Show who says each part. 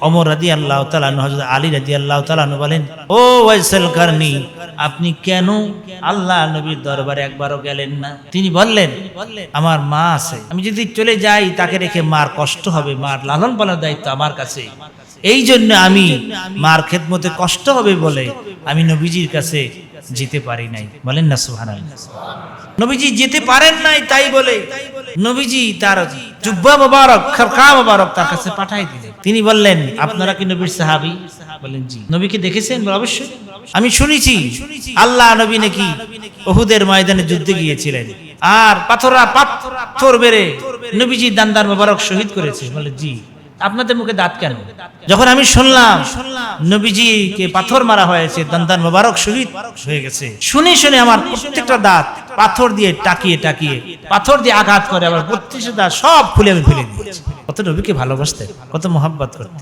Speaker 1: ওমর রাদিয়াল্লাহু তাআলা আনহু, হযরত আলী রাদিয়াল্লাহু তাআলা আনহু বলেন, ও ওয়াইসুল কারনী, আপনি কেন আল্লাহ নবীর দরবারে একবারও গেলেন না? তিনি বললেন, আমার মা আছে, আমি যদি চলে যাই তাকে রেখে মার কষ্ট হবে, মার লালন পালনের দায়িত্ব আমার কাছে, এই জন্য আমি মার খেদমতে কষ্ট হবে বলে আমি নবীজির কাছে যেতে পারি নাই। বলেন না সুবহানাল্লাহ। নবীজি যেতে পারেন নাই, তাই বলে নবীজি তার জুব্বা মোবারক, খারকা মোবারক তার কাছে পাঠাই দিলেন। তিনি বললেন, আপনারা কি নবীর সাহাবী? বলেন জি। নবীকে দেখেছেন? অবশ্যই। আমি শুনেছি আল্লাহ নবী নাকি উহুদের ময়দানে যুদ্ধে গিয়েছিলেন, আর পাথর বেড়ে নবীজি দান্দার মোবারক শহীদ করেছে। বলে জি। আপনাদের মুখে দাঁত কেন? যখন আমি শুনলাম নবীজিকে পাথর মারা হয়েছে, দান্দার মোবারক শহীদ হয়ে গেছে, শুনে শুনে আমার প্রত্যেকটা দাঁত পাথর দিয়ে টাকিয়ে পাথর দিয়ে আঘাত করে, আবার প্রত্যেকটা দাঁত সব খুলে আমি ফেলে দিয়েছি। কত নবীকে ভালোবাসতেন, কত মহব্বত করতেন।